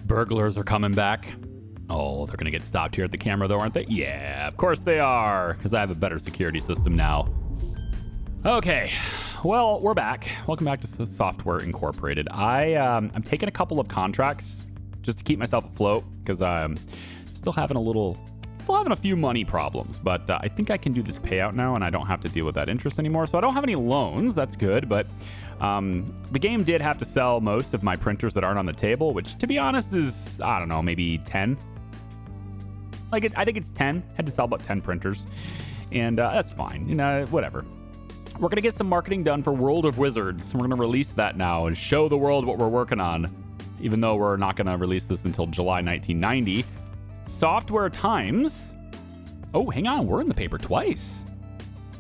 Burglars are coming back. Oh, they're going to get stopped here at the camera, though, aren't they? Yeah, of course they are, because I have a better security system now. Okay, well, we're back. Welcome back to Software Incorporated. I'm taking a couple of contracts just to keep myself afloat, because I'm still having a few money problems, but I think I can do this payout now, and I don't have to deal with that interest anymore. So I don't have any loans. That's good, but the game did have to sell most of my printers that aren't on the table, which, to be honest, is, I don't know, maybe 10. I think it's 10. Had to sell about 10 printers, and that's fine. You know, whatever. We're gonna get some marketing done for World of Wizards. We're gonna release that now and show the world what we're working on, even though we're not gonna release this until July 1990. Software Times. Oh, hang on, we're in the paper twice.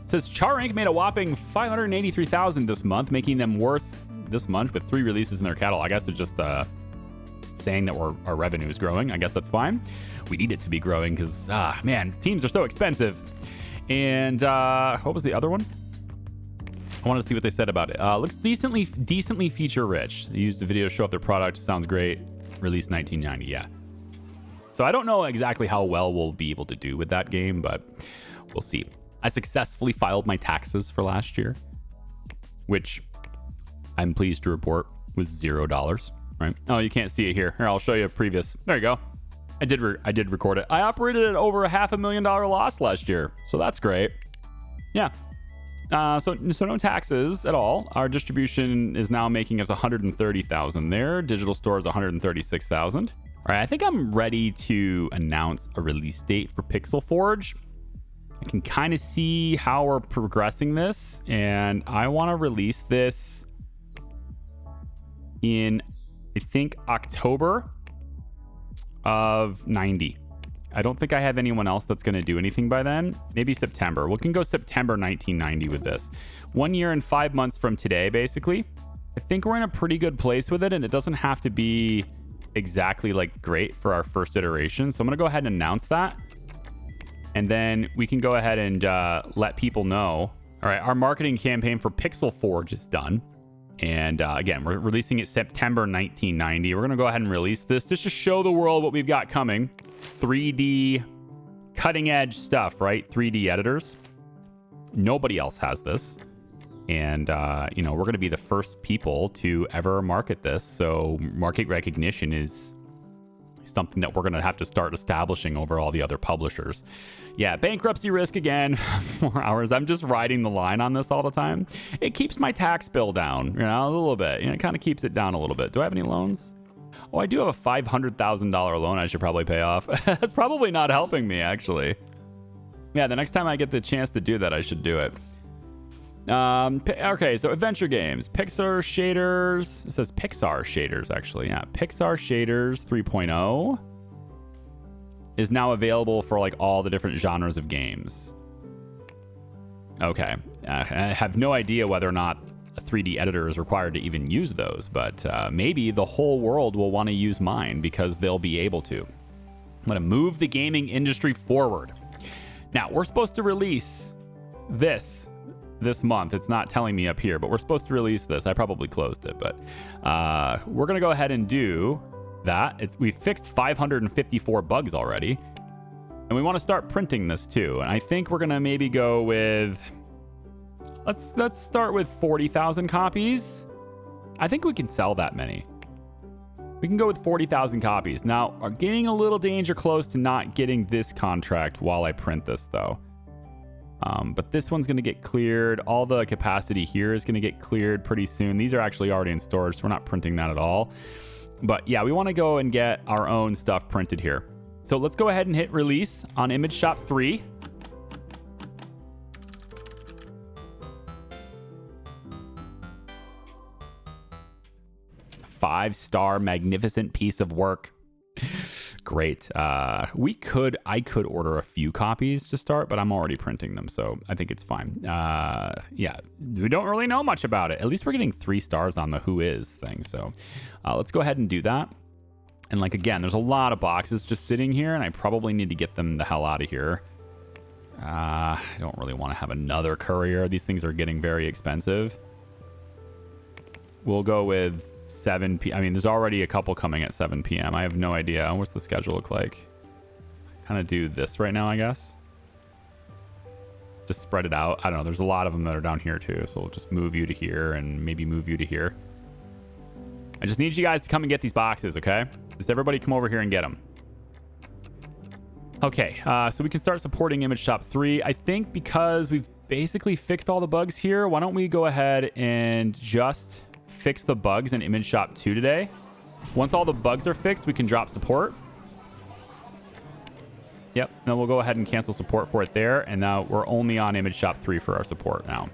It says Char Inc. made a whopping $583,000 this month, making them worth this month with 3 releases in their catalog. I guess it's just saying that our revenue is growing. I guess that's fine. We need it to be growing because, man, teams are so expensive. And what was the other one? I want to see what they said about it. Looks decently feature rich. They used the video to show off their product. Sounds great. Released 1990. Yeah. So I don't know exactly how well we'll be able to do with that game, but we'll see. I successfully filed my taxes for last year, which I'm pleased to report was $0. Right? Oh, you can't see it here. Here, I'll show you a previous. There you go. I did record it. I operated at over a $500,000 loss last year, so that's great. Yeah. So no taxes at all. Our distribution is now making us $130,000 there. Digital store is $136,000. All right, I think I'm ready to announce a release date for Pixel Forge. I can kind of see how we're progressing this, and I want to release this in, I think, October of 90. I don't think I have anyone else that's going to do anything by then. Maybe September. We can go September 1990 with this. 1 year and 5 months from today, basically. I think we're in a pretty good place with it, and it doesn't have to be exactly like great for our first iteration. So I'm going to go ahead and announce that. And then we can go ahead and let people know. All right, our marketing campaign for Pixel Forge is done. And again, we're releasing it September 1990. We're going to go ahead and release this just to show the world what we've got coming. 3D cutting edge stuff, right? 3D editors. Nobody else has this. And, we're going to be the first people to ever market this. So market recognition is something that we're going to have to start establishing over all the other publishers. Yeah, bankruptcy risk again. 4 hours. I'm just riding the line on this all the time. It keeps my tax bill down, a little bit. It kind of keeps it down a little bit. Do I have any loans? Oh, I do have a $500,000 loan I should probably pay off. That's probably not helping me, actually. Yeah, the next time I get the chance to do that, I should do it. Okay, so adventure games. Pixar shaders. It says Pixar shaders, actually. Yeah, Pixar shaders 3.0 is now available for like all the different genres of games. Okay, I have no idea whether or not a 3D editor is required to even use those, but maybe the whole world will want to use mine because they'll be able to. I'm going to move the gaming industry forward. Now, we're supposed to release this month. It's not telling me up here, but we're supposed to release this. I probably closed it, but we're going to go ahead and do that. We fixed 554 bugs already, and we want to start printing this too. And I think we're going to maybe go with, let's start with 40,000 copies. I think we can sell that many. We can go with 40,000 copies. Now, we're getting a little danger close to not getting this contract while I print this, though. But this one's going to get cleared. All the capacity here is going to get cleared pretty soon. These are actually already in storage, so we're not printing that at all. But yeah, we want to go and get our own stuff printed here. So let's go ahead and hit release on Image Shop 3. Five-star magnificent piece of work. Great. I could order a few copies to start, but I'm already printing them, so I think it's fine. Yeah, we don't really know much about it. At least we're getting 3 stars on the Who Is thing, so let's go ahead and do that. And like, again, there's a lot of boxes just sitting here, and I probably need to get them the hell out of here. I don't really want to have another courier. These things are getting very expensive. We'll go with 7 p.m. I mean, there's already a couple coming at 7 p.m. I have no idea. What's the schedule look like? Kind of do this right now, I guess. Just spread it out. I don't know. There's a lot of them that are down here too. So we'll just move you to here and maybe move you to here. I just need you guys to come and get these boxes, okay? Just everybody come over here and get them. Okay, so we can start supporting Image Shop 3. I think because we've basically fixed all the bugs here, why don't we go ahead and just fix the bugs in Image Shop 2 today. Once all the bugs are fixed, we can drop support. Yep, then we'll go ahead and cancel support for it there. And now we're only on Image Shop 3 for our support now.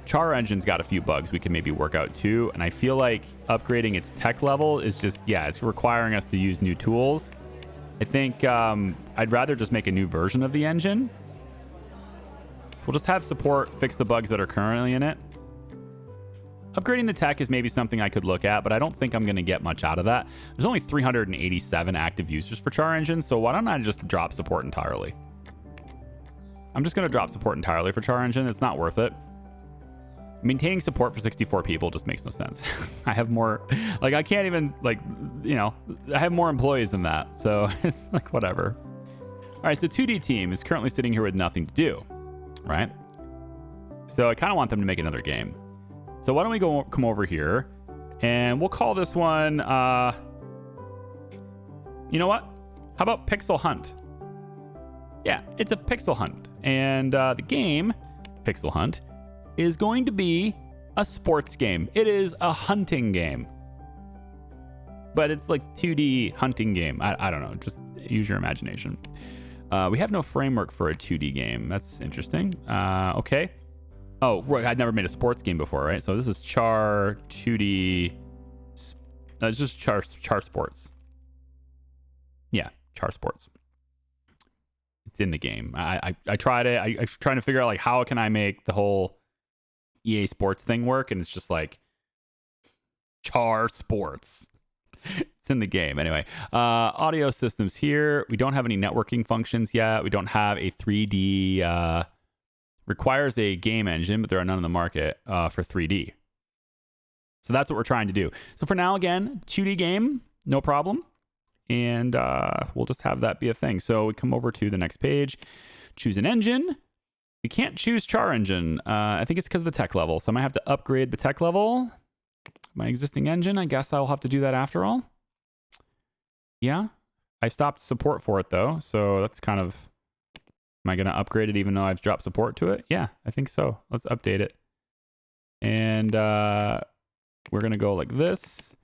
Char Engine's got a few bugs we can maybe work out too. And I feel like upgrading its tech level is just, yeah, it's requiring us to use new tools. I think I'd rather just make a new version of the engine. We'll just have support fix the bugs that are currently in it. Upgrading the tech is maybe something I could look at, but I don't think I'm going to get much out of that. There's only 387 active users for Char Engine, so why don't I just drop support entirely? I'm just going to drop support entirely for Char Engine. It's not worth it. Maintaining support for 64 people just makes no sense. I have more, like, I can't even, like, you know, I have more employees than that. So it's like, whatever. All right, so 2D team is currently sitting here with nothing to do, right? So I kind of want them to make another game. So why don't we come over here and we'll call this one, you know what? How about Pixel Hunt? Yeah, it's a Pixel Hunt. And the game, Pixel Hunt, is going to be a sports game. It is a hunting game. But it's like 2D hunting game. I don't know. Just use your imagination. We have no framework for a 2D game. That's interesting. Okay. Oh, right. I'd never made a sports game before, right? So this is Char 2D. It's just Char Sports. Yeah, Char Sports. It's in the game. I tried it. I was trying to figure out, like, how can I make the whole EA Sports thing work? And it's just like Char Sports. It's in the game. Anyway, audio systems here. We don't have any networking functions yet. We don't have a 3D... requires a game engine, but there are none in the market for 3D. So that's what we're trying to do. So for now, again, 2D game, no problem. And we'll just have that be a thing. So we come over to the next page, choose an engine. We can't choose Char Engine. I think it's because of the tech level. So I might have to upgrade the tech level. My existing engine, I guess I'll have to do that after all. Yeah, I stopped support for it though. So that's kind of... Am I going to upgrade it even though I've dropped support to it? Yeah, I think so. Let's update it. And we're going to go like this.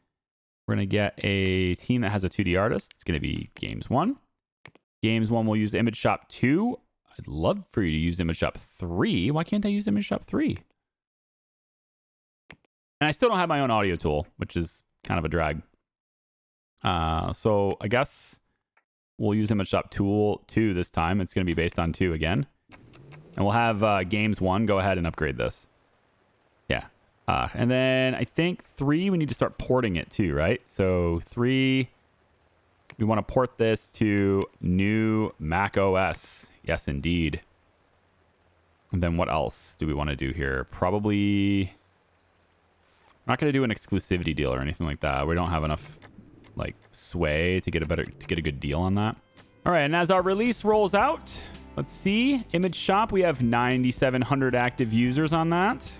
We're going to get a team that has a 2D artist. It's going to be Games 1. Games 1 will use Image Shop 2. I'd love for you to use Image Shop 3. Why can't I use Image Shop 3? And I still don't have my own audio tool, which is kind of a drag. So I guess... we'll use Image Shop Tool 2 this time. It's going to be based on 2 again. And we'll have Games 1 go ahead and upgrade this. Yeah. And then I think 3, we need to start porting it too, right? So 3, we want to port this to new Mac OS. Yes, indeed. And then what else do we want to do here? Probably... I'm not going to do an exclusivity deal or anything like that. We don't have enough... like sway to get a good deal on that. All right, and as our release rolls out, let's see. Image Shop, we have 9,700 active users on that.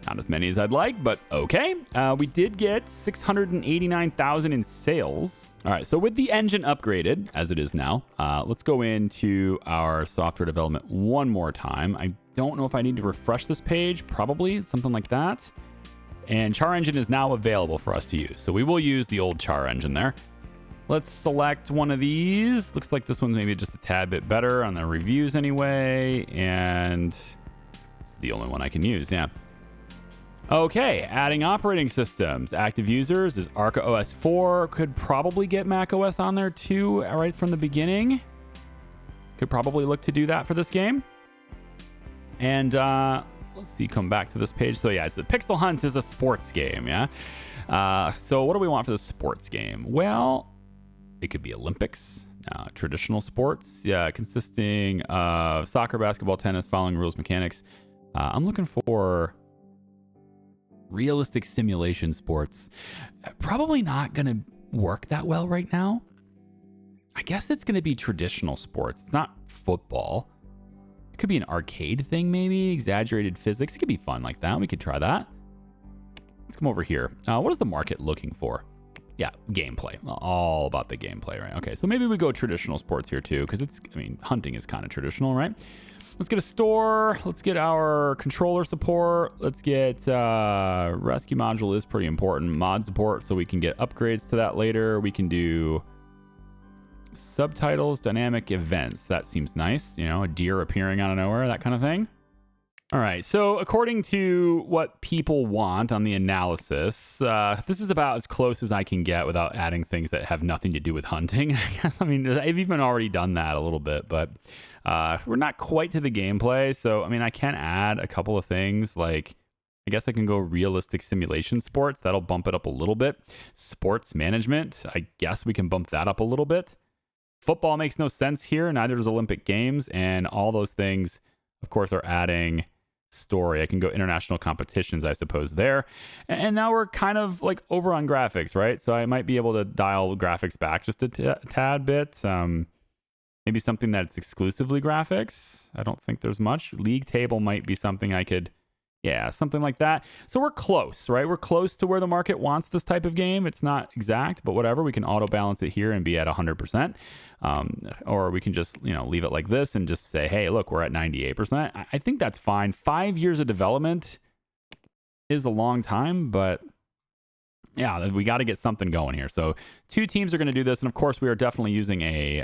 Not as many as I'd like, but okay. We did get 689,000 in sales. All right, so with the engine upgraded, as it is now, let's go into our software development one more time. I don't know if I need to refresh this page, probably something like that. And Char Engine is now available for us to use. So we will use the old Char Engine there. Let's select one of these. Looks like this one's maybe just a tad bit better on the reviews anyway. And it's the only one I can use, yeah. Okay, adding operating systems. Active users is Arca OS 4. Could probably get Mac OS on there too, right from the beginning. Could probably look to do that for this game. And let's see, come back to this page. So yeah, it's a Pixel Hunt is a sports game, yeah? So what do we want for the sports game? Well, it could be Olympics, traditional sports, yeah, consisting of soccer, basketball, tennis, following rules, mechanics. I'm looking for Realistic simulation sports. Probably not going to work that well right now. I guess it's going to be traditional sports. It's not football. It could be an arcade thing, maybe. Exaggerated physics. It could be fun like that. We could try that. Let's come over here. What is the market looking for? Yeah, gameplay. All about the gameplay, right? Okay, so maybe we go traditional sports here too, because hunting is kind of traditional, right? Let's get a store. Let's get our controller support. Let's get rescue module is pretty important. Mod support, so we can get upgrades to that later. We can do subtitles, dynamic events. That seems nice. You know, a deer appearing out of nowhere, that kind of thing. All right, so according to what people want on the analysis, this is about as close as I can get without adding things that have nothing to do with hunting, I guess. I mean, I've even already done that a little bit, but we're not quite to the gameplay. So, I mean, I can add a couple of things like, I guess I can go realistic simulation sports. That'll bump it up a little bit. Sports management, I guess we can bump that up a little bit. Football makes no sense here. Neither does Olympic Games. And all those things, of course, are adding story. I can go international competitions, I suppose, there. And now we're kind of like over on graphics, right? So I might be able to dial graphics back just a tad bit. Maybe something that's exclusively graphics. I don't think there's much. League table might be something I could, yeah, something like that. So we're close, right? We're close to where the market wants this type of game. It's not exact, but whatever. We can auto balance it here and be at 100%. Or we can just, leave it like this and just say, hey, look, we're at 98%. I think that's fine. 5 years of development is a long time, but yeah, we got to get something going here. So 2 teams are going to do this. And of course, we are definitely using a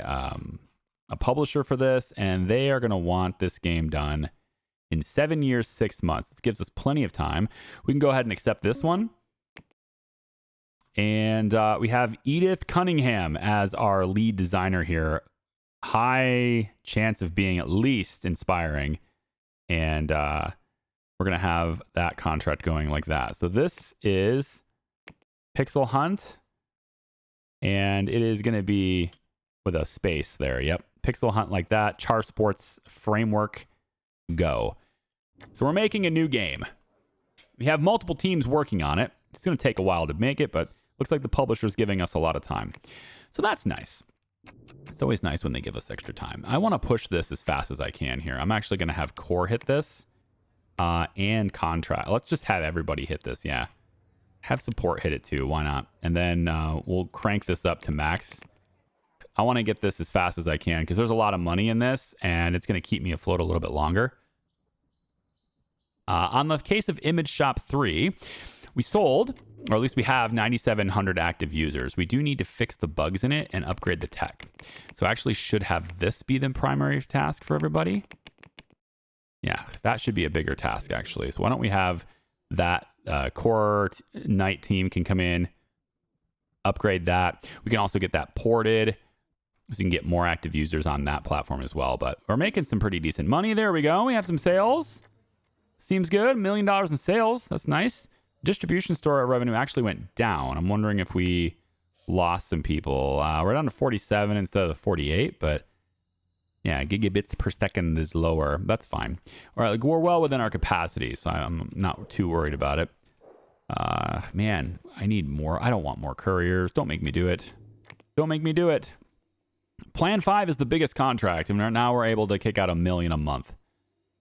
publisher for this, and they are going to want this game done in 7 years, 6 months. This gives us plenty of time. We can go ahead and accept this one. And we have Edith Cunningham as our lead designer here. High chance of being at least inspiring. And we're going to have that contract going like that. So this is Pixel Hunt. And it is going to be with a space there. Yep. Pixel Hunt like that. Char Sports Framework. Go. So we're making a new game. We have multiple teams working on it. It's going to take a while to make it, but looks like the publisher's giving us a lot of time. So that's nice. It's always nice when they give us extra time. I want to push this as fast as I can here. I'm actually going to have Core hit this and Contract. Let's just have everybody hit this, yeah. Have support hit it too, why not? And then we'll crank this up to max. I want to get this as fast as I can because there's a lot of money in this and it's going to keep me afloat a little bit longer. On the case of Image Shop 3, we sold, or at least we have 9,700 active users. We do need to fix the bugs in it and upgrade the tech. So I actually should have this be the primary task for everybody. Yeah, that should be a bigger task actually. So why don't we have that core night team can come in, upgrade that. We can also get that ported so we can get more active users on that platform as well. But we're making some pretty decent money. There we go. We have some sales. Seems good. $1 million in sales. That's nice. Distribution store revenue actually went down. I'm wondering if we lost some people. We're down to 47 instead of the 48, but yeah, gigabits per second is lower. That's fine. All right, like we're well within our capacity, so I'm not too worried about it. Man, I need more. I don't want more couriers. Don't make me do it. Don't make me do it. Plan 5 is the biggest contract, and now we're able to kick out $1 million a month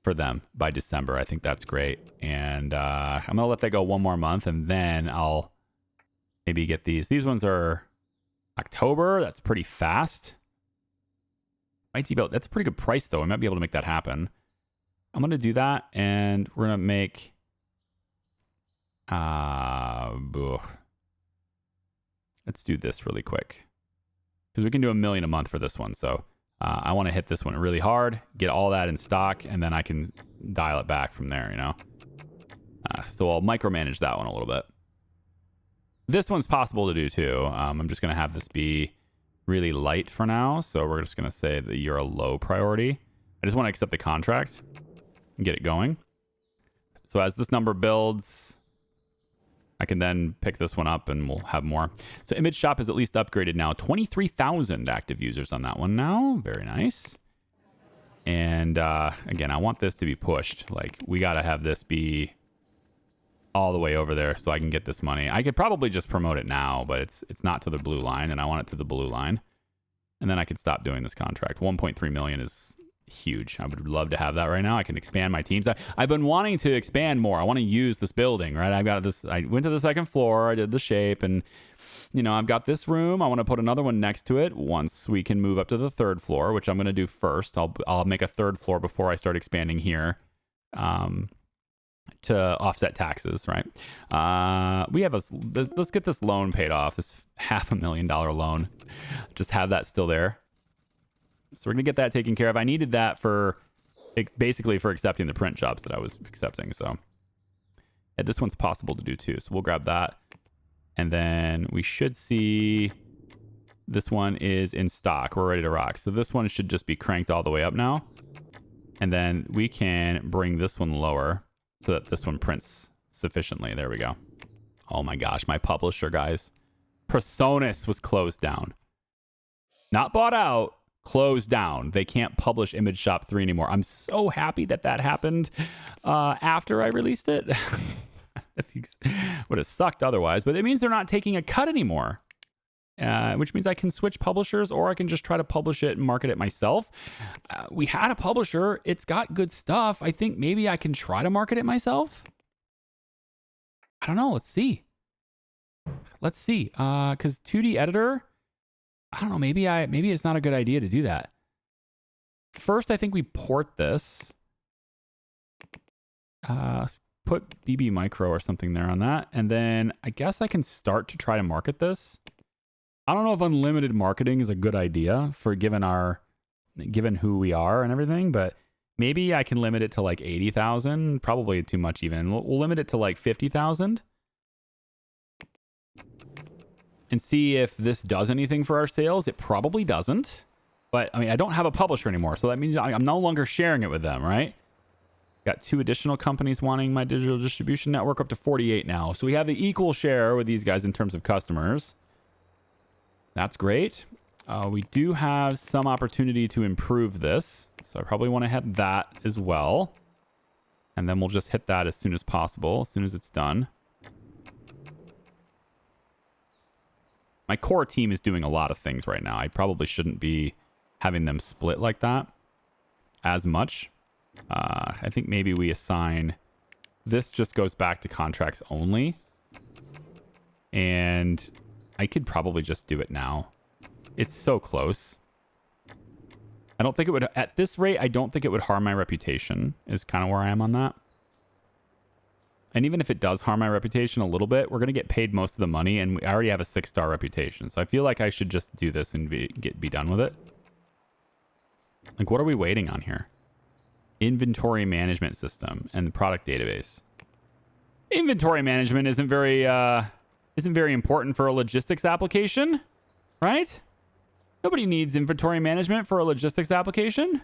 for them by December. I think that's great. And I'm going to let that go one more month, and then I'll maybe get these. These ones are October. That's pretty fast. Mighty Belt. That's a pretty good price, though. I might be able to make that happen. I'm going to do that, and we're going to make... let's do this really quick. Because we can do $1 million a month for this one, so... I want to hit this one really hard, get all that in stock, and then I can dial it back from there, So I'll micromanage that one a little bit. This one's possible to do too. I'm just going to have this be really light for now. So we're just going to say that you're a low priority. I just want to accept the contract and get it going. So as this number builds, I can then pick this one up and we'll have more. So Image Shop is at least upgraded now. 23,000 active users on that one now. Very nice. And again, I want this to be pushed. Like we got to have this be all the way over there so I can get this money. I could probably just promote it now, but it's not to the blue line, and I want it to the blue line. And then I could stop doing this contract. 1.3 million is huge. I would love to have that right now. I can expand my teams. I've been wanting to expand more. I want to use this building, right? I've got this. I went to the second floor. I did the shape, and you know, I've got this room. I want to put another one next to it once we can move up to the third floor, which I'm going to do first. I'll make a third floor before I start expanding here. To offset taxes, right? We have let's get this loan paid off, this $500,000 loan. Just have that still there. So we're gonna get that taken care of. I needed that for basically for accepting the print jobs that I was accepting. So yeah, this one's possible to do too. So we'll grab that. And then we should see this one is in stock. We're ready to rock. So this one should just be cranked all the way up now. And then we can bring this one lower so that this one prints sufficiently. There we go. Oh my gosh, my publisher, guys. Presonus was closed down. Not bought out, closed down. They can't publish Image Shop 3 anymore. I'm so happy that that happened after I released it. Would have sucked otherwise, but it means they're not taking a cut anymore. Which means I can switch publishers, or I can just try to publish it and market it myself. We had a publisher. It's got good stuff. I think maybe I can try to market it myself. I don't know. Let's see. Let's see. Because 2D editor, I don't know. Maybe it's not a good idea to do that. First, I think we port this. Put BB Micro or something there on that. And then I guess I can start to try to market this. I don't know if unlimited marketing is a good idea for given who we are and everything, but maybe I can limit it to like 80,000. Probably too much even. We'll limit it to like 50,000 and see if this does anything for our sales. It probably doesn't, but I mean, I don't have a publisher anymore, so that means I'm no longer sharing it with them, right? Got 2 additional companies wanting my digital distribution network, up to 48 now. So we have the equal share with these guys in terms of customers. That's great. We do have some opportunity to improve this, so I probably want to hit that as well. And then we'll just hit that as soon as possible, as soon as it's done. My core team is doing a lot of things right now. I probably shouldn't be having them split like that as much. I think maybe we assign... This just goes back to contracts only. And... I could probably just do it now. It's so close. I don't think it would... At this rate, I don't think it would harm my reputation, is kind of where I am on that. And even if it does harm my reputation a little bit, we're going to get paid most of the money, and we already have a 6-star reputation. So I feel like I should just do this and be done with it. Like, what are we waiting on here? Inventory management system and the product database. Inventory management isn't very important for a logistics application, right? Nobody needs inventory management for a logistics application.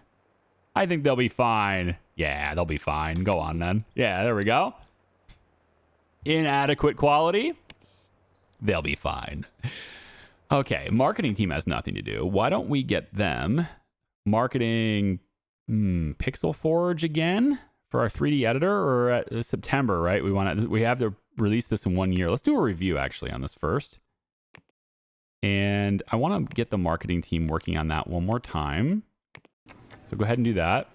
I think they'll be fine. Yeah, they'll be fine. Go on then. Yeah, there we go. Inadequate quality. They'll be fine. Okay, marketing team has nothing to do. Why don't we get them marketing Pixel Forge again for our 3D editor, or at September, right? We have to release this in 1 year. Let's do a review actually on this first. And I want to get the marketing team working on that one more time. So go ahead and do that.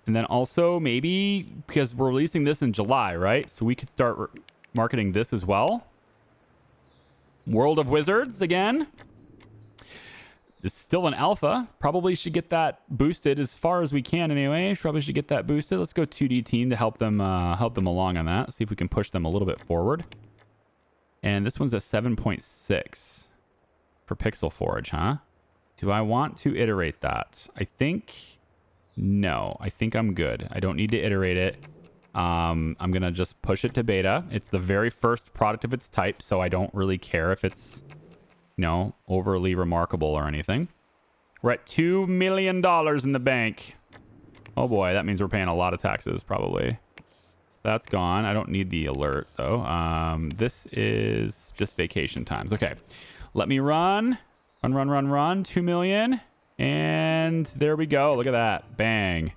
And then also maybe, because we're releasing this in July, right? So we could start marketing this as well. World of Wizards again. This is still an alpha. Probably should get that boosted as far as we can anyway. Probably should get that boosted. Let's go 2D team to help them along on that. See if we can push them a little bit forward. And this one's a 7.6 for Pixel Forge, huh? Do I want to iterate that? I think no. I think I'm good. I don't need to iterate it. I'm gonna just push it to beta. It's the very first product of its type, so I don't really care if it's, you know, overly remarkable or anything. We're at $2 million in the bank. Oh boy, that means we're paying a lot of taxes probably. So that's gone. I don't need the alert though. This is just vacation times. Okay, let me run. Run. 2 million. And there we go. Look at that. Bang.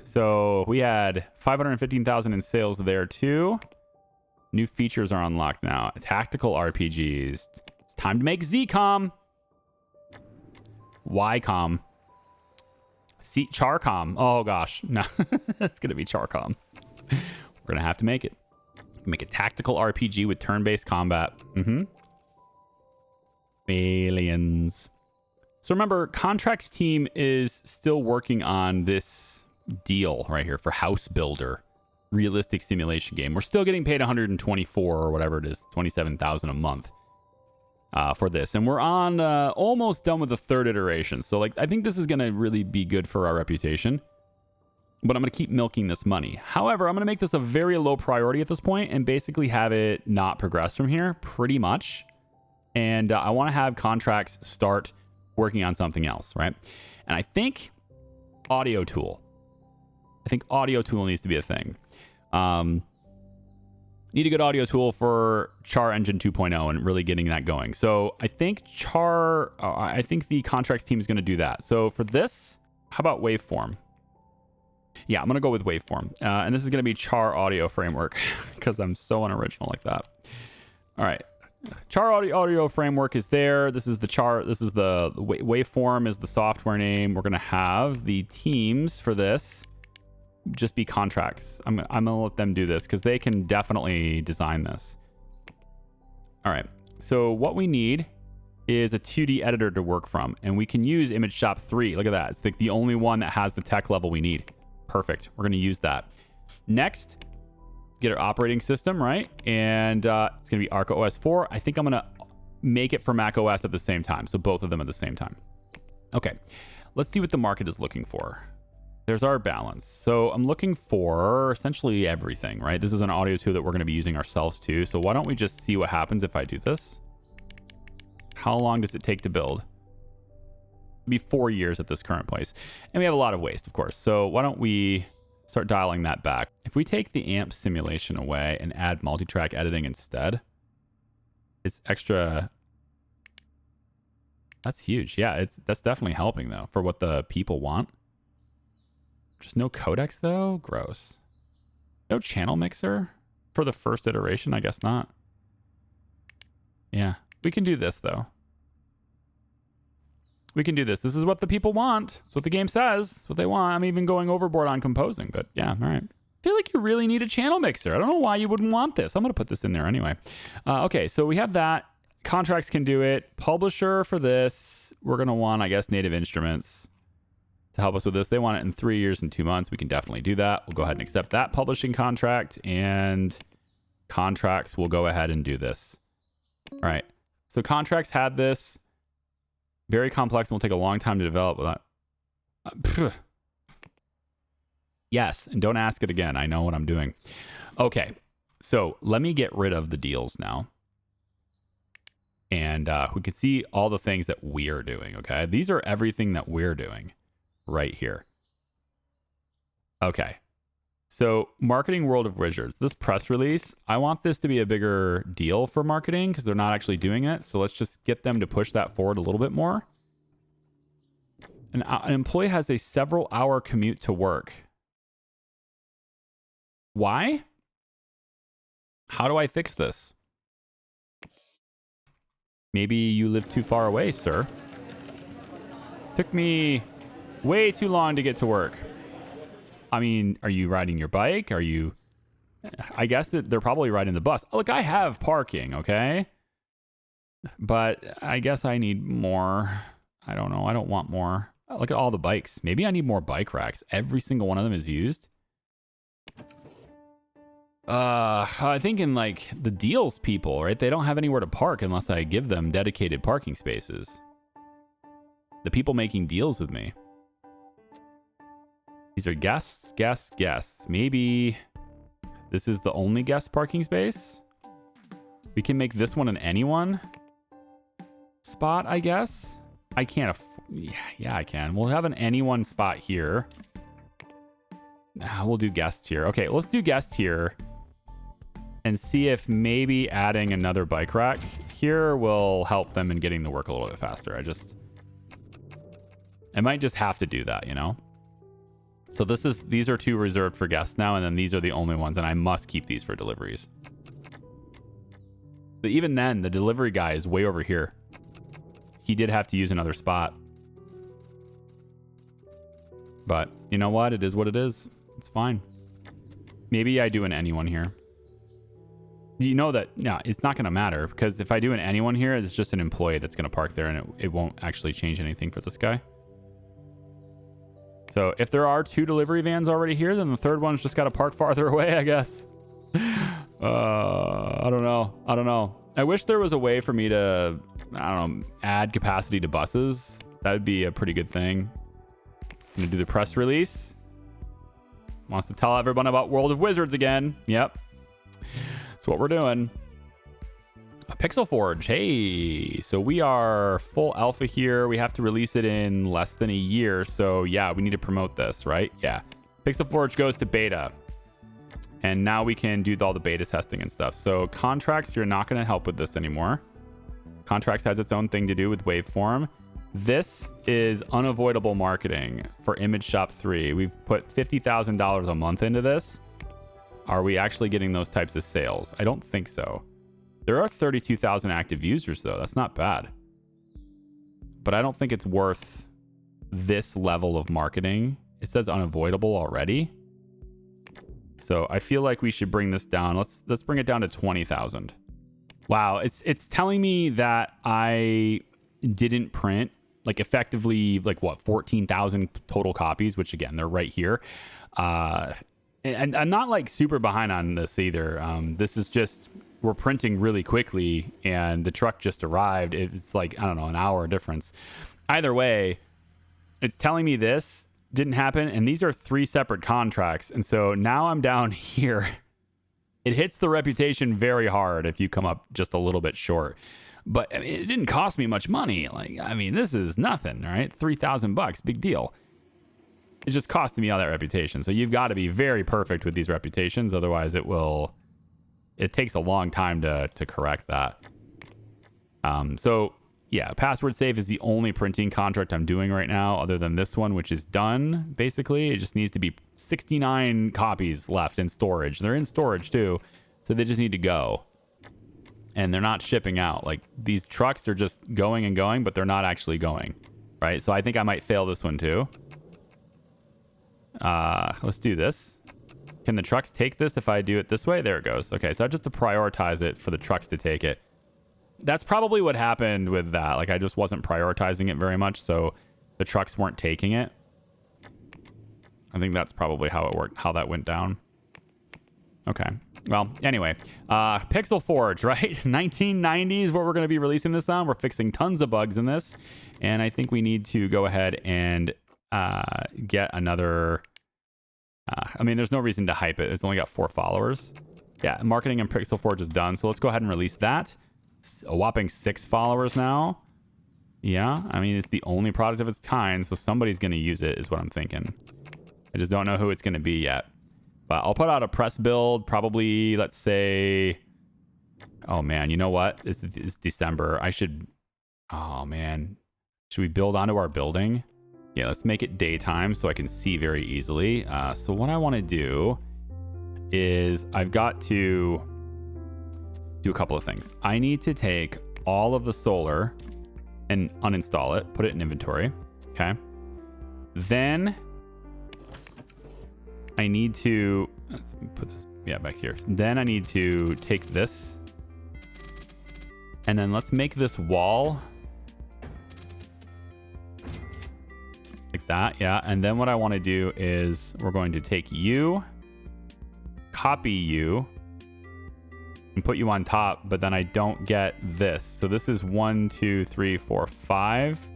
So we had 515,000 in sales there too. New features are unlocked now. Tactical RPGs. It's time to make ZCOM. YCOM. Charcom. Oh gosh. No, it's going to be Charcom. We're going to have to make it. Make a tactical RPG with turn-based combat. Aliens. So remember, Contract's team is still working on this deal right here for House Builder. Realistic simulation game. We're still getting paid 124 or whatever it is, 27,000 a month for this. And we're on almost done with the third iteration. So like, I think this is going to really be good for our reputation. But I'm going to keep milking this money. However, I'm going to make this a very low priority at this point and basically have it not progress from here pretty much. And I want to have Contracts start working on something else, right? And I think audio tool. I think audio tool needs to be a thing. Need a good audio tool for Char Engine 2.0 and really getting that going. So I think I think the Contracts team is going to do that. So for this, how about waveform? Yeah, I'm going to go with waveform. And this is going to be Char audio framework because I'm so unoriginal like that. All right. Char audio framework is there. This is the Char. This is the waveform is the software name. We're going to have the teams for this just be Contracts. I'm going to let them do this because they can definitely design this. All right. So what we need is a 2D editor to work from, and we can use Image Shop 3. Look at that. It's like the only one that has the tech level we need. Perfect. We're going to use that. Next, get our operating system, right? And it's going to be Arc OS 4. I think I'm going to make it for Mac OS at the same time. So both of them at the same time. Okay. Let's see what the market is looking for. There's our balance. So I'm looking for essentially everything, right? This is an audio tool that we're going to be using ourselves too. So why don't we just see what happens if I do this? How long does it take to build? It'll be 4 years at this current place. And we have a lot of waste, of course. So why don't we start dialing that back? If we take the amp simulation away and add multi-track editing instead, it's extra. That's huge. Yeah, that's definitely helping though for what the people want. Just no codecs though? Gross. No channel mixer for the first iteration? I guess not. Yeah, we can do this though. We can do this. This is what the people want. It's what the game says. It's what they want. I'm even going overboard on composing, but yeah, all right. I feel like you really need a channel mixer. I don't know why you wouldn't want this. I'm going to put this in there anyway. Okay, so we have that. Contracts can do it. Publisher for this. We're going to want, I guess, Native Instruments to help us with this. They want it in 3 years and 2 months. We can definitely do that. We'll go ahead and accept that publishing contract, and Contracts will go ahead and do this. All right. So Contracts had this. Very complex and will take a long time to develop. Yes, and don't ask it again. I know what I'm doing. Okay, so let me get rid of the deals now. And we can see all the things that we're doing, okay? These are everything that we're doing right here. Okay, so marketing World of Wizards. This press release, I want this to be a bigger deal for marketing because they're not actually doing it. So let's just get them to push that forward a little bit more. An employee has a several-hour commute to work. Why? How do I fix this? Maybe you live too far away, sir. Took me way too long to get to work. I mean, are you riding your bike? Are you... I guess that they're probably riding the bus. Look, I have parking, okay? But I guess I need more. I don't know. I don't want more. Look at all the bikes. Maybe I need more bike racks. Every single one of them is used. I think in like the deals people, right? They don't have anywhere to park unless I give them dedicated parking spaces. The people making deals with me. These are guests, guests, guests. Maybe this is the only guest parking space. We can make this one an anyone spot, I guess. I can't. Yeah, I can. We'll have an anyone spot here. We'll do guests here. Okay, let's do guest here and see if maybe adding another bike rack here will help them in getting the work a little bit faster. I might just have to do that, you know? So these are 2 reserved for guests now, and then these are the only ones, and I must keep these for deliveries. But even then, the delivery guy is way over here. He did have to use another spot. But you know what? It is what it is. It's fine. Maybe I do an anyone here. You know that, yeah, it's not going to matter, because if I do an anyone here, it's just an employee that's going to park there, and it won't actually change anything for this guy. So if there are 2 delivery vans already here, then the third one's just got to park farther away, I guess. I don't know. I wish there was a way for me to, I don't know, add capacity to buses. That would be a pretty good thing. I'm going to do the press release. Wants to tell everyone about World of Wizards again. Yep. That's what we're doing. A Pixel Forge. Hey, so we are full alpha here. We have to release it in less than a year. So yeah, we need to promote this, right? Yeah. Pixel Forge goes to beta. And now we can do all the beta testing and stuff. So contracts, you're not going to help with this anymore. Contracts has its own thing to do with waveform. This is unavoidable marketing for Image Shop 3. We've put $50,000 a month into this. Are we actually getting those types of sales? I don't think so. There are 32,000 active users, though. That's not bad. But I don't think it's worth this level of marketing. It says unavoidable already. So I feel like we should bring this down. Let's bring it down to 20,000. Wow, it's telling me that I didn't print like effectively like what 14,000 total copies, which again they're right here. And I'm not like super behind on this either. This is just we're printing really quickly, and the truck just arrived. It's like I don't know, an hour difference. Either way, it's telling me this didn't happen, and these are 3 separate contracts, and so now I'm down here. It hits the reputation very hard if you come up just a little bit short, but I mean, it didn't cost me much money. Like, I mean, this is nothing, right? $3,000, big deal. It's just costing me all that reputation. So you've got to be very perfect with these reputations, otherwise it takes a long time to correct that. So yeah, password safe is the only printing contract I'm doing right now, other than this one, which is done. Basically, it just needs to be 69 copies left in storage. They're in storage too, so they just need to go. And they're not shipping out. Like, these trucks are just going and going, but they're not actually going, right? So I think I might fail this one too. Let's do this. Can the trucks take this if I do it this way? There it goes. Okay, so I just have to prioritize it for the trucks to take it. That's probably what happened with that. Like, I just wasn't prioritizing it very much, so the trucks weren't taking it. I think that's probably how it worked, how that went down. Okay. Well, anyway, Pixel Forge, right? 1990 is what we're going to be releasing this on. We're fixing tons of bugs in this, and I think we need to go ahead and get another. I mean, there's no reason to hype it. It's only got 4 followers. Yeah, marketing and Pixel Forge is done, so let's go ahead and release that. A whopping 6 followers now. Yeah, I mean, it's the only product of its kind, so somebody's going to use it is what I'm thinking. I just don't know who it's going to be yet. But I'll put out a press build, probably, let's say... Oh, man, you know what? It's December. I should... Oh, man. Should we build onto our building? Yeah, let's make it daytime so I can see very easily. So what I want to do is I've got to do a couple of things. I need to take all of the solar and uninstall it, put it in inventory. Okay. Then I need to, let's put this, back here. Then I need to take this and then let's make this wall like that. Yeah. And then what I want to do is we're going to take you, copy you, and put you on top, but then I don't get this. So this is 1, 2, 3, 4, 5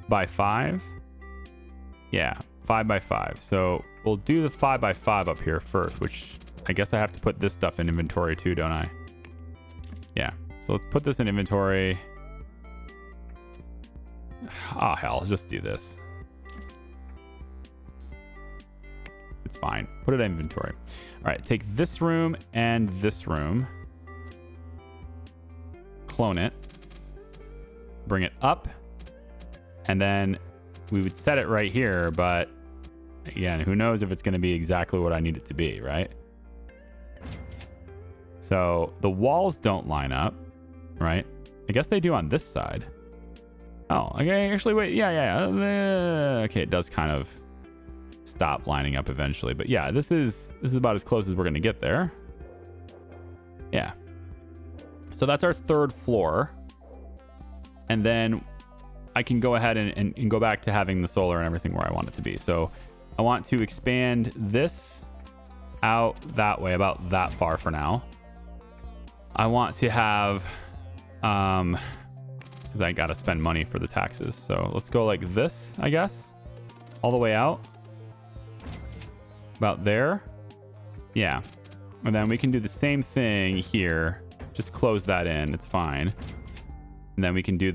by 5. Yeah, 5 by 5. So we'll do the 5 by 5 up here first, which I guess I have to put this stuff in inventory too, don't I? Yeah, so let's put this in inventory. Oh, hell, let's just do this. It's fine. Put it in inventory. All right, take this room and this room. Clone it. Bring it up. And then we would set it right here, but again, who knows if it's going to be exactly what I need it to be, right? So the walls don't line up, right? I guess they do on this side. Oh, okay. Actually, wait. Yeah. Okay, it does kind of stop lining up eventually, but yeah, this is about as close as we're going to get there. Yeah. So that's our third floor, and then I can go ahead and go back to having the solar and everything where I want it to be. So I want to expand this out that way, about that far for now. I want to have, because I got to spend money for the taxes. So let's go like this, I guess, all the way out. About there. Yeah. And then we can do the same thing here. Just close that in. It's fine. And then we can do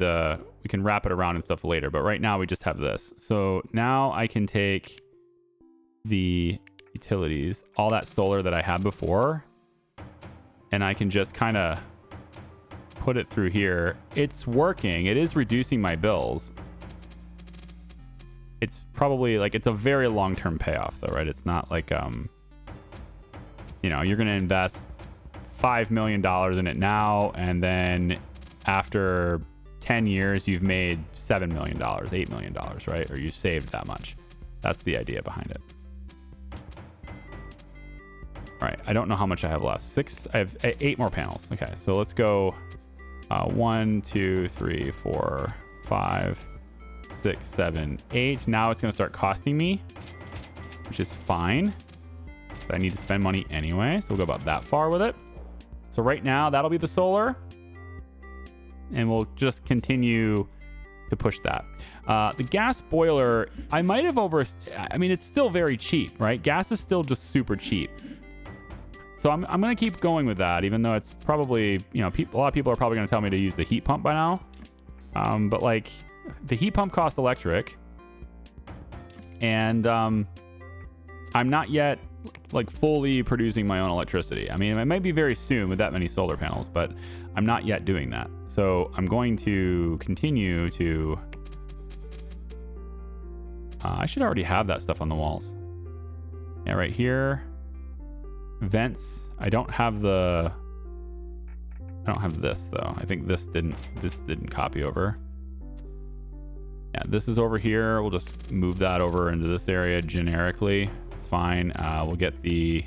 we can wrap it around and stuff later. But right now we just have this. So now I can take the utilities, all that solar that I had before, and I can just kind of put it through here. It's working. It is reducing my bills. It's probably like, it's a very long-term payoff though, right? It's not like, you know, you're going to invest $5 million in it now, and then after 10 years, you've made $7 million, $8 million, right? Or you saved that much. That's the idea behind it. All right, I don't know how much I have left. I have 8 more panels. Okay, so let's go 1, 2, 3, 4, 5, 6, 7, 8. Now it's gonna start costing me, which is fine. So I need to spend money anyway, so we'll go about that far with it. So right now, that'll be the solar, and we'll just continue to push that. The gas boiler, I might have I mean, it's still very cheap, right? Gas is still just super cheap. So I'm going to keep going with that, even though it's probably, you know, a lot of people are probably going to tell me to use the heat pump by now. But like, the heat pump costs electric, and I'm not yet like fully producing my own electricity. I mean, it might be very soon with that many solar panels, but I'm not yet doing that. So I'm going to continue to, I should already have that stuff on the walls. Yeah, right here. Vents. I don't have this though. I think this didn't copy over. Yeah, this is over here. We'll just move that over into this area generically. It's fine. We'll get the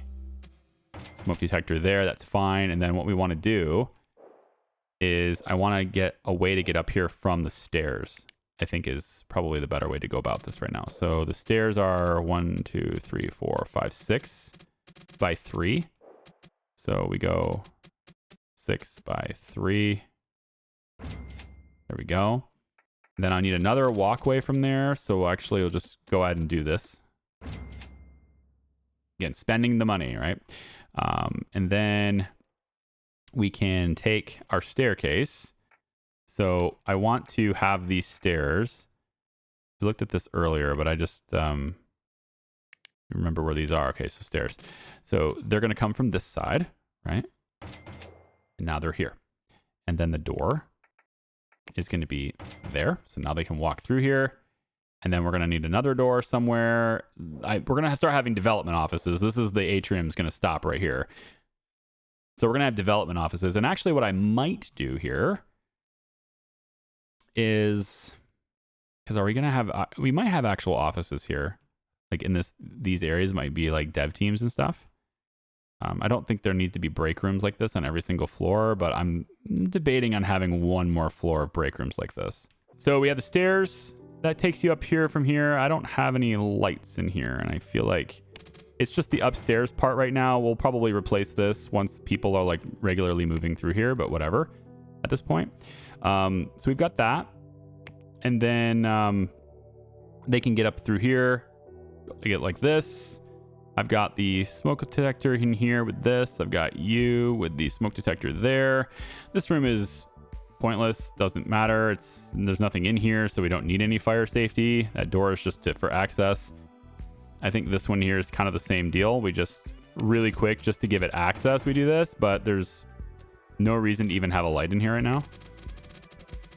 smoke detector there. That's fine. And then what we want to do is I want to get a way to get up here from the stairs, I think is probably the better way to go about this right now. So the stairs are 1, 2, 3, 4, 5, 6 by 3. So we go 6 by 3. There we go. Then I need another walkway from there. So actually we'll just go ahead and do this. Again, spending the money, right? And then we can take our staircase. So I want to have these stairs. We looked at this earlier, but I just remember where these are. Okay, so stairs. So they're going to come from this side, right? And now they're here. And then the door is going to be there. So now they can walk through here. And then we're going to need another door somewhere. We're going to start having development offices. This is the atrium is going to stop right here. So we're going to have development offices. And actually what I might do here is, because are we going to have, we might have actual offices here. Like in these areas might be like dev teams and stuff. I don't think there needs to be break rooms like this on every single floor, but I'm debating on having one more floor of break rooms like this. So we have the stairs. That takes you up here from here. I don't have any lights in here, and I feel like it's just the upstairs part right now. We'll probably replace this once people are like regularly moving through here, but whatever at this point. So we've got that. And then they can get up through here. I get like this. I've got the smoke detector in here with this. I've got you with the smoke detector there. This room is pointless, doesn't matter. There's nothing in here, so we don't need any fire safety. That door is just for access. I think this one here is kind of the same deal. We just really quick, just to give it access, we do this, but there's no reason to even have a light in here right now.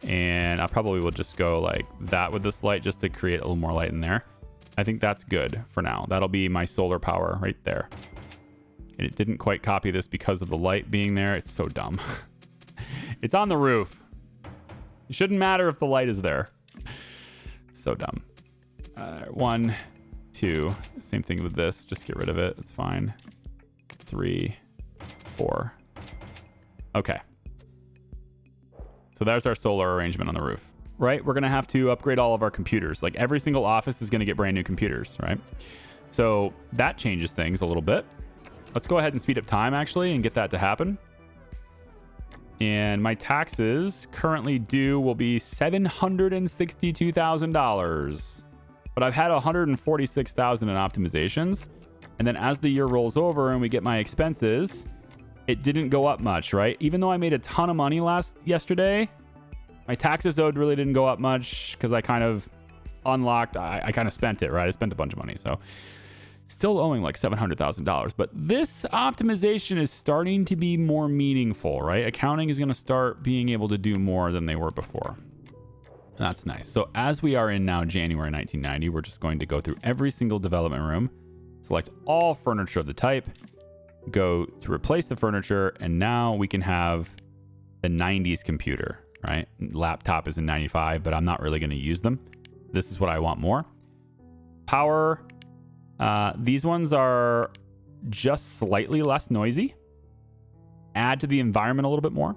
And I probably will just go like that with this light just to create a little more light in there. I think that's good for now. That'll be my solar power right there. And it didn't quite copy this because of the light being there. It's so dumb. It's on the roof. It shouldn't matter if the light is there. So dumb. 1, 2. Same thing with this. Just get rid of it. It's fine. 3, 4. Okay. So there's our solar arrangement on the roof, right? We're going to have to upgrade all of our computers. Like every single office is going to get brand new computers, right? So that changes things a little bit. Let's go ahead and speed up time actually and get that to happen. And my taxes currently due will be $762,000. But I've had $146,000 in optimizations. And then as the year rolls over and we get my expenses, it didn't go up much, right? Even though I made a ton of money yesterday, my taxes owed really didn't go up much because I kind of unlocked, I kind of spent it, right? I spent a bunch of money. So still owing like $700,000. But this optimization is starting to be more meaningful, right? Accounting is going to start being able to do more than they were before. That's nice. So as we are in now January 1990, we're just going to go through every single development room, select all furniture of the type, go to replace the furniture, and now we can have the 90s computer, right? Laptop is in 95, but I'm not really going to use them. This is what I want more. Power. These ones are just slightly less noisy. Add to the environment a little bit more.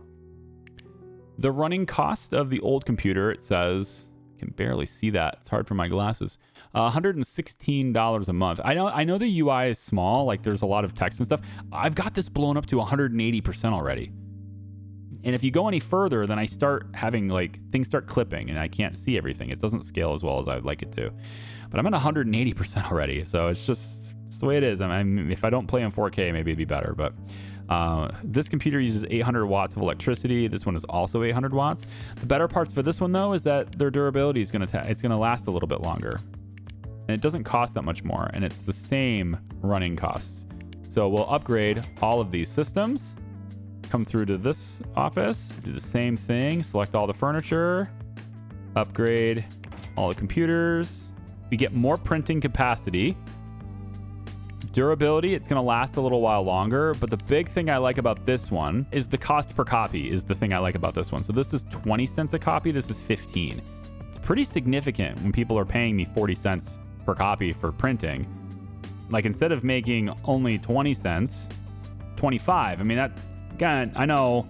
The running cost of the old computer, it says, I can barely see that. It's hard for my glasses. $116 a month. I know the UI is small, like there's a lot of text and stuff. I've got this blown up to 180% already. And if you go any further, then I start having like things start clipping and I can't see everything. It doesn't scale as well as I would like it to. But I'm at 180% already. So it's just the way it is. I mean, if I don't play in 4K, maybe it'd be better. But this computer uses 800 watts of electricity. This one is also 800 watts. The better parts for this one, though, is that their durability is it's going to last a little bit longer. And it doesn't cost that much more. And it's the same running costs. So we'll upgrade all of these systems. Come through to this office, do the same thing, select all the furniture, upgrade all the computers. We get more printing capacity. Durability, it's going to last a little while longer, but the big thing I like about this one is the cost per copy is the thing I like about this one. So this is 20 cents a copy, this is 15. It's pretty significant when people are paying me 40 cents per copy for printing. Like instead of making only 20 cents, 25. I mean, that, again, I know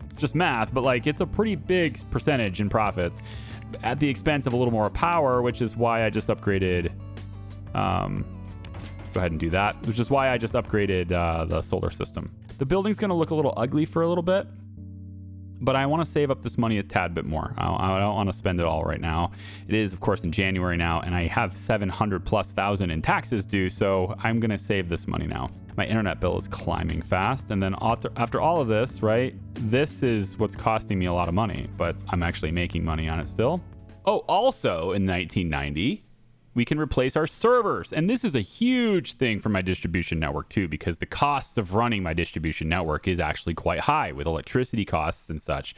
it's just math, but like it's a pretty big percentage in profits at the expense of a little more power, which is why I just upgraded. Go ahead and do that, which is why I just upgraded the solar system. The building's going to look a little ugly for a little bit, but I want to save up this money a tad bit more. I don't want to spend it all right now. It is, of course, in January now, and I have 700,000+ in taxes due, so I'm going to save this money now. My internet bill is climbing fast, and then after all of this, right, this is what's costing me a lot of money, but I'm actually making money on it still. Oh, also in 1990, we can replace our servers. And this is a huge thing for my distribution network too, because the costs of running my distribution network is actually quite high with electricity costs and such,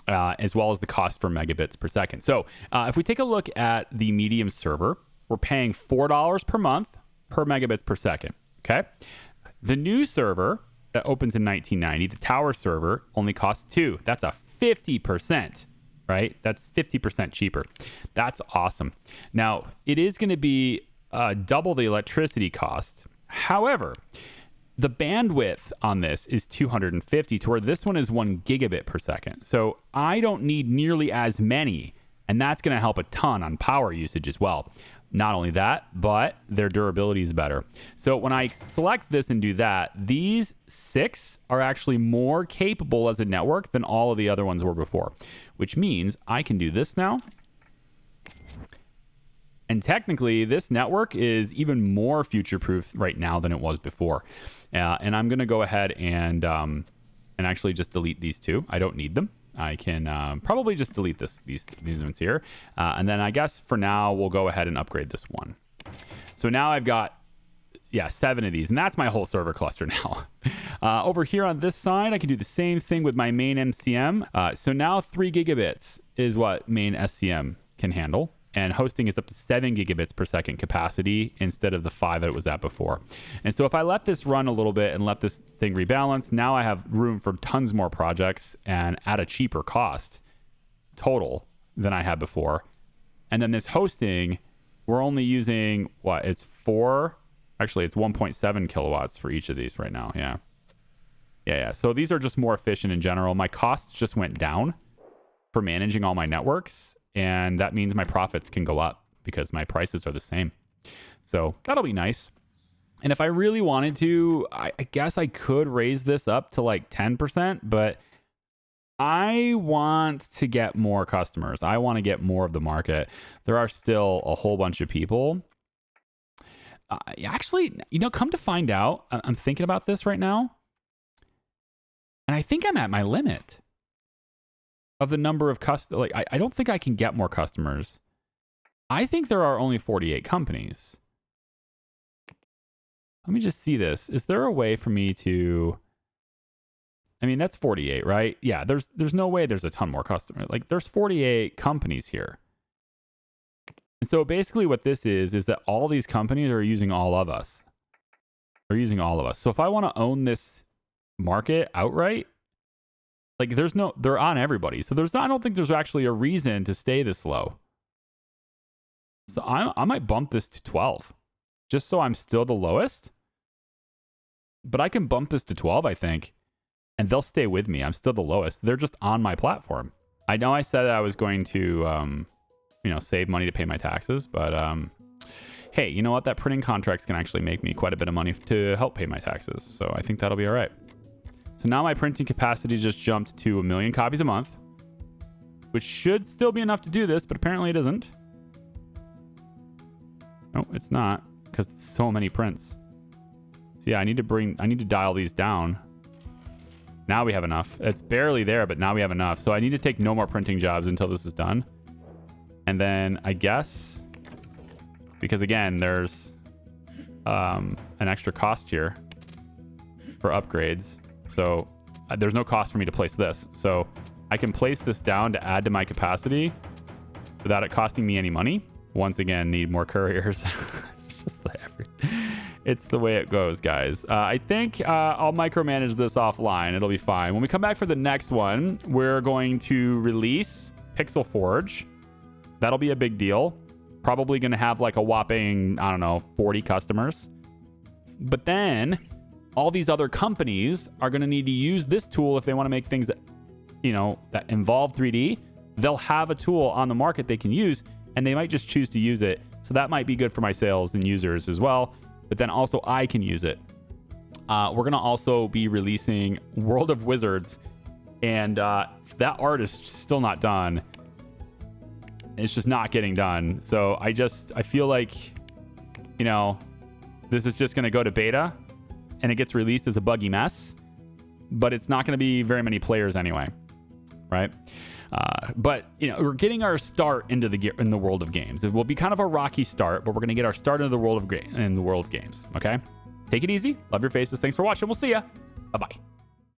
as well as the cost for megabits per second. So if we take a look at the medium server, we're paying $4 per month per megabits per second. Okay. The new server that opens in 1990, the tower server, only costs $2. That's a 50%. Right? That's 50% cheaper. That's awesome. Now, it is going to be double the electricity cost. However, the bandwidth on this is 250 to where this one is 1 gigabit per second. So I don't need nearly as many, and that's going to help a ton on power usage as well. Not only that, but their durability is better. So when I select this and do that, these 6 are actually more capable as a network than all of the other ones were before, which means I can do this now. And technically, this network is even more future-proof right now than it was before. And I'm going to go ahead and actually just delete these 2. I don't need them. I can probably just delete these ones here. And then I guess for now, we'll go ahead and upgrade this one. So now I've got, 7 of these. And that's my whole server cluster now. Over here on this side, I can do the same thing with my main MCM. So now 3 gigabits is what main SCM can handle. and hosting is up to 7 gigabits per second capacity instead of the 5 that it was at before. And so if I let this run a little bit and let this thing rebalance, now I have room for tons more projects and at a cheaper cost total than I had before. And then this hosting, we're only using what? It's 1.7 kilowatts for each of these right now. Yeah. So these are just more efficient in general. My costs just went down for managing all my networks, and that means my profits can go up because my prices are the same. So that'll be nice. And if I really wanted to, I guess I could raise this up to like 10%, but I want to get more customers. I want to get more of the market. There are still a whole bunch of people. Actually, come to find out, I'm thinking about this right now, and I think I'm at my limit of the number of customers. Like, I don't think I can get more customers. I think there are only 48 companies. Let me just see this. Is there a way for me to... I mean, that's 48, right? Yeah, there's no way there's a ton more customers. Like, there's 48 companies here. And so basically what this is that all these companies are using all of us. They're using all of us. So if I want to own this market outright, like they're on everybody. So I don't think there's actually a reason to stay this low. So I might bump this to 12 just so I'm still the lowest. But I can bump this to 12, I think. And they'll stay with me. I'm still the lowest. They're just on my platform. I know I said that I was going to, save money to pay my taxes, but hey, you know what? That printing contract can actually make me quite a bit of money to help pay my taxes. So I think that'll be all right. So now my printing capacity just jumped to 1 million copies a month, which should still be enough to do this, but apparently it isn't. No, it's not, because it's so many prints. So yeah, I need to dial these down. Now we have enough. It's barely there, but now we have enough. So I need to take no more printing jobs until this is done. And then I guess, because again, there's an extra cost here for upgrades. So there's no cost for me to place this. So I can place this down to add to my capacity without it costing me any money. Once again, need more couriers. It's the way it goes, guys. I think I'll micromanage this offline. It'll be fine. When we come back for the next one, we're going to release Pixel Forge. That'll be a big deal. Probably going to have like a whopping, 40 customers. But then all these other companies are going to need to use this tool if they want to make things that, that involve 3D. They'll have a tool on the market they can use, and they might just choose to use it. So that might be good for my sales and users as well. But then also I can use it. We're going to also be releasing World of Wizards, and that art is still not done. It's just not getting done. So I feel like, this is just going to go to beta, and it gets released as a buggy mess, but it's not going to be very many players anyway, right? But we're getting our start in the world of games. It will be kind of a rocky start, but we're going to get our start into the world of games. Okay, take it easy. Love your faces. Thanks for watching. We'll see ya. Bye bye.